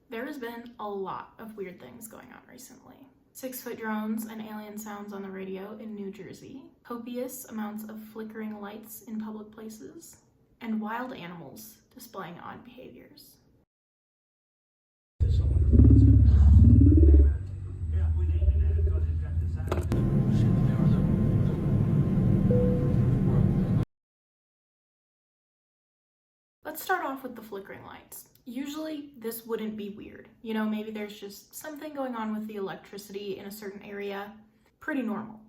There has been a lot of weird things going on recently. 6-foot drones and alien sounds on the radio in New Jersey, copious amounts of flickering lights in public places, and wild animals displaying odd behaviors. Let's start off with the flickering lights. Usually this wouldn't be weird. You know, maybe there's just something going on with the electricity in a certain area. Pretty normal.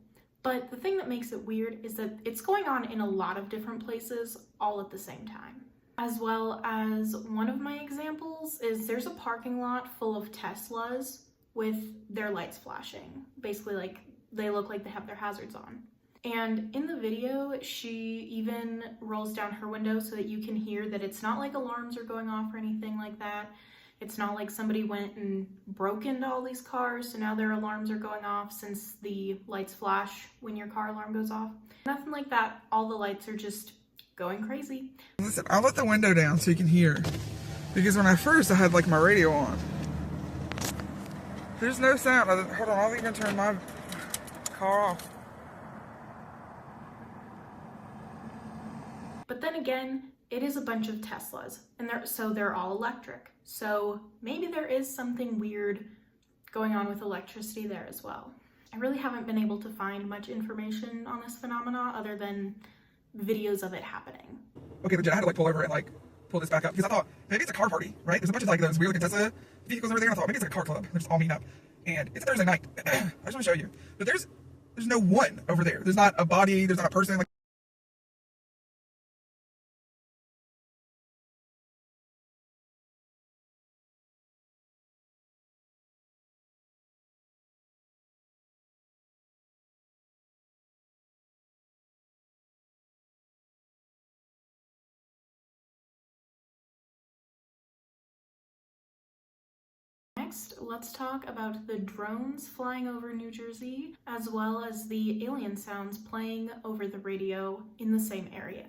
But the thing that makes it weird is that it's going on in a lot of different places all at the same time. As well as one of my examples is there's a parking lot full of Teslas with their lights flashing. Basically, like, they look like they have their hazards on. And in the video, she even rolls down her window so that you can hear that it's not like alarms are going off or anything like that. It's not like somebody went and broke into all these cars, so now their alarms are going off since the lights flash when your car alarm goes off. Nothing like that. All the lights are just going crazy. Listen, I'll let the window down so you can hear. Because when I had like my radio on. There's no sound. Hold on, I'll even turn my car off. But then again, it is a bunch of Teslas, and they're all electric. So maybe there is something weird going on with electricity there as well. I really haven't been able to find much information on this phenomena other than videos of it happening. Okay, legit, I had to like pull over and like pull this back up because I thought maybe it's a car party, right? There's a bunch of like those weird looking Tesla vehicles over there, and I thought maybe it's like a car club. They're just all meeting up, and it's a Thursday night. I just want to show you, but there's no one over there. There's not a body. There's not a person. Like, Next, let's talk about the drones flying over New Jersey, as well as the alien sounds playing over the radio in the same area.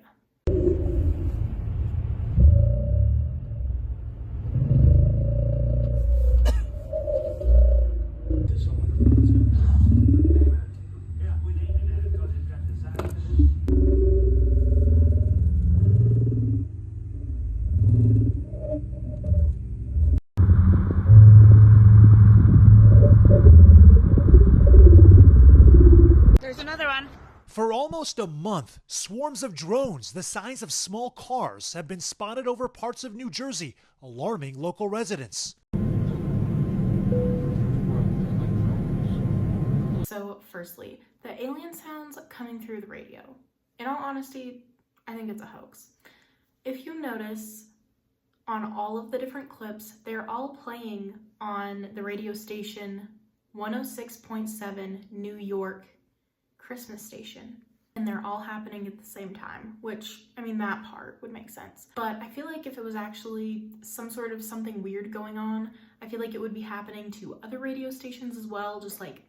For almost a month, swarms of drones the size of small cars have been spotted over parts of New Jersey, alarming local residents. So firstly, the alien sounds coming through the radio. In all honesty, I think it's a hoax. If you notice, on all of the different clips, they're all playing on the radio station 106.7 New York Christmas station, and they're all happening at the same time, which, I mean, that part would make sense. But I feel like if it was actually some sort of something weird going on, I feel like it would be happening to other radio stations as well, just like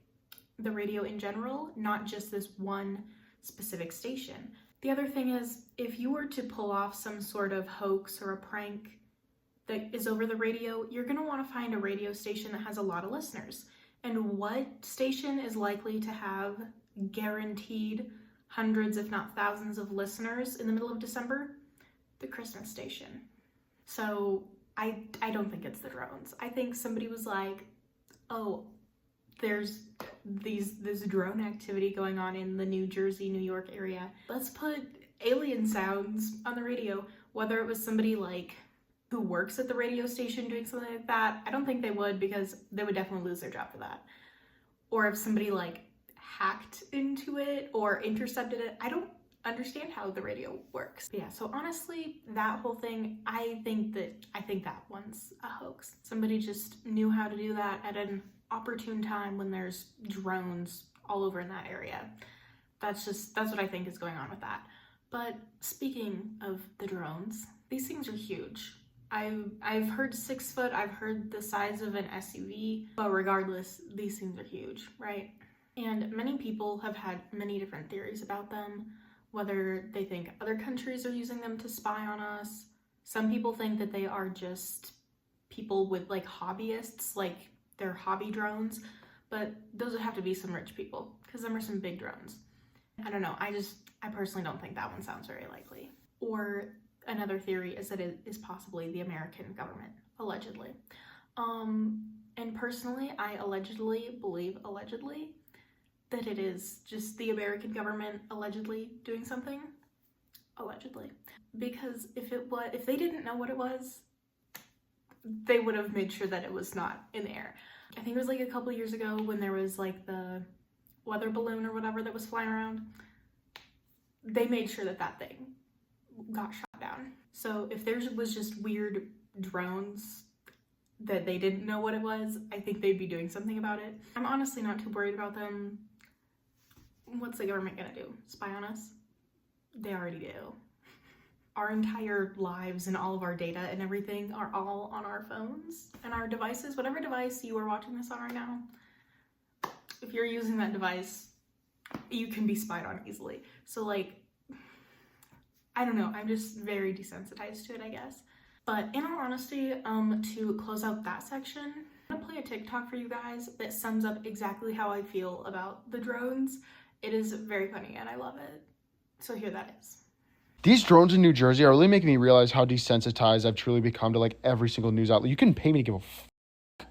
the radio in general, not just this one specific station. The other thing is, if you were to pull off some sort of hoax or a prank that is over the radio, you're gonna wanna find a radio station that has a lot of listeners. And what station is likely to have guaranteed hundreds, if not thousands, of listeners in the middle of December? The Christmas station. So I don't think it's the drones. I think somebody was like, oh, there's this drone activity going on in the New Jersey, New York area. Let's put alien sounds on the radio. Whether it was somebody like who works at the radio station doing something like that, I don't think they would, because they would definitely lose their job for that. Or if somebody like hacked into it or intercepted it, I don't understand how the radio works. But yeah, so honestly, that whole thing, I think that one's a hoax. Somebody just knew how to do that at an opportune time when there's drones all over in that area. That's what I think is going on with that. But speaking of the drones, these things are huge. I've heard 6 foot, I've heard the size of an SUV, but regardless, these things are huge, right? And many people have had many different theories about them, whether they think other countries are using them to spy on us. Some people think that they are just people with like hobbyists, like their hobby drones, but those would have to be some rich people because them are some big drones. I don't know, I personally don't think that one sounds very likely. Or another theory is that it is possibly the American government, allegedly. And personally, I allegedly believe that it is just the American government allegedly doing something. Allegedly. Because if they didn't know what it was, they would have made sure that it was not in the air. I think it was like a couple years ago when there was like the weather balloon or whatever that was flying around. They made sure that that thing got shot down. So if there was just weird drones that they didn't know what it was, I think they'd be doing something about it. I'm honestly not too worried about them. What's the government gonna do? Spy on us? They already do. Our entire lives and all of our data and everything are all on our phones and our devices. Whatever device you are watching this on right now, if you're using that device, you can be spied on easily. So like, I don't know, I'm just very desensitized to it, I guess. But in all honesty, to close out that section, I'm gonna play a TikTok for you guys that sums up exactly how I feel about the drones. It is very funny and I love it. So here that is. These drones in New Jersey are really making me realize how desensitized I've truly become to like every single news outlet. You couldn't pay me to give a f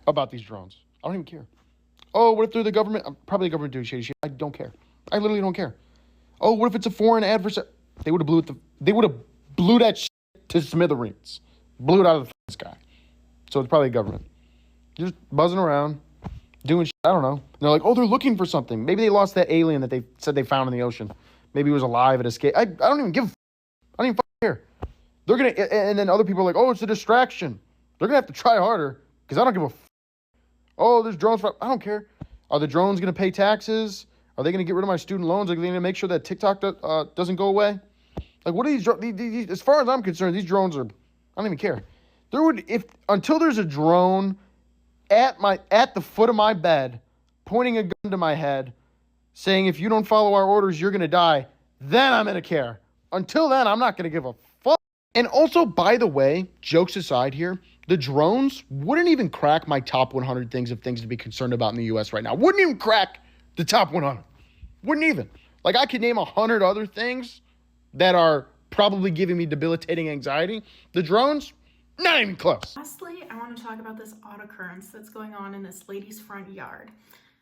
about these drones. I don't even care. Oh, what if they're the government? I'm probably the government doing shady shit. I don't care. I literally don't care. Oh, what if it's a foreign adversary? They would have blew that shit to smithereens. Blew it out of the sky. So it's probably the government. Just buzzing around, doing shit. I don't know. And they're like, oh, they're looking for something. Maybe they lost that alien that they said they found in the ocean. Maybe he was alive, it escaped. I don't even give a f. I don't even care. They're going to, and then other people are like, oh, it's a distraction. They're going to have to try harder because I don't give a f. Oh, there's drones. I don't care. Are the drones going to pay taxes? Are they going to get rid of my student loans? Are they going to make sure that TikTok doesn't go away? Like, what are these, as far as I'm concerned, these drones are, I don't even care. Until there's a drone at the foot of my bed, pointing a gun to my head, saying, if you don't follow our orders, you're going to die, then I'm going to care. Until then, I'm not going to give a fuck. And also, by the way, jokes aside here, the drones wouldn't even crack my top 100 things of things to be concerned about in the U.S. right now. Wouldn't even crack the top 100. Wouldn't even. Like, I could name 100 other things that are probably giving me debilitating anxiety. The drones, not even close. Lastly, I want to talk about this odd occurrence that's going on in this lady's front yard.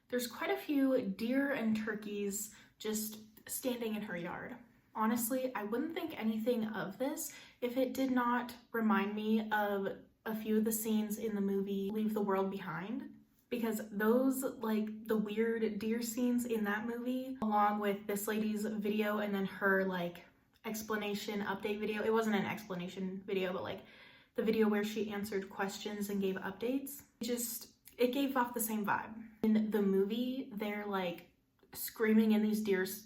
There's quite a few deer and turkeys just standing in her yard. Honestly, I wouldn't think anything of this if it did not remind me of a few of the scenes in the movie Leave the World Behind, because those, like the weird deer scenes in that movie, along with this lady's video and then her like explanation update video. It wasn't an explanation video, but like the video where she answered questions and gave updates. It gave off the same vibe. In the movie, they're like screaming in these deers.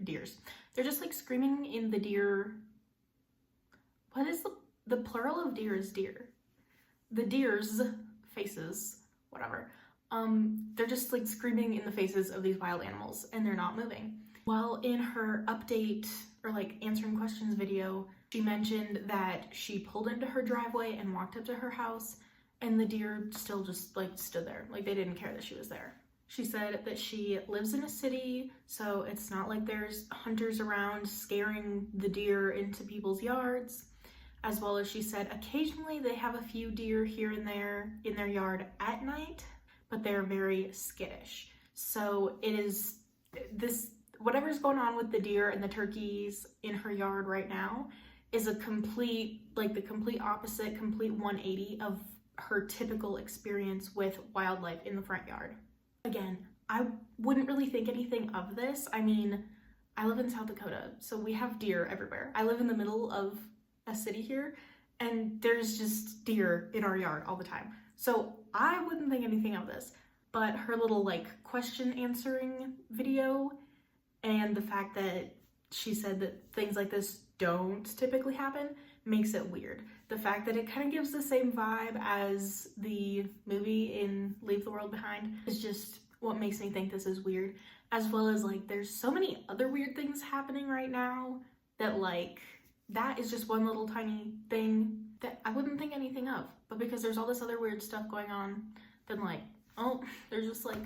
They're just like screaming in the deer. What is the plural of deer is deer? The deer's faces, whatever. They're just like screaming in the faces of these wild animals and they're not moving. While in her update or like answering questions video, she mentioned that she pulled into her driveway and walked up to her house and the deer still just like stood there. Like they didn't care that she was there. She said that she lives in a city, so it's not like there's hunters around scaring the deer into people's yards. As well as she said occasionally they have a few deer here and there in their yard at night, but they're very skittish. So it is this, whatever's going on with the deer and the turkeys in her yard right now is a complete, like the complete opposite, complete 180 of her typical experience with wildlife in the front yard. Again, I wouldn't really think anything of this. I mean, I live in South Dakota, so we have deer everywhere. I live in the middle of a city here, and there's just deer in our yard all the time. So I wouldn't think anything of this. But her little like question answering video and the fact that she said that things like this don't typically happen makes it weird. The fact that it kind of gives the same vibe as the movie in Leave the World Behind is just what makes me think this is weird. As well as like there's so many other weird things happening right now that like that is just one little tiny thing that I wouldn't think anything of. But because there's all this other weird stuff going on, then like, oh, there's just like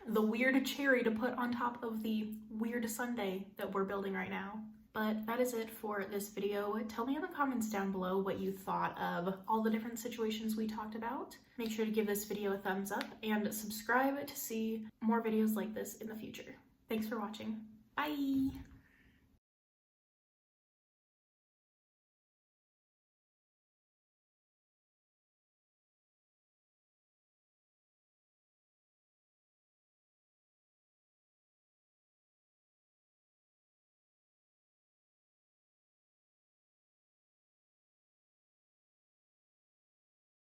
the weird cherry to put on top of the weird sundae that we're building right now. But that is it for this video. Tell me in the comments down below what you thought of all the different situations we talked about. Make sure to give this video a thumbs up and subscribe to see more videos like this in the future. Thanks for watching. Bye!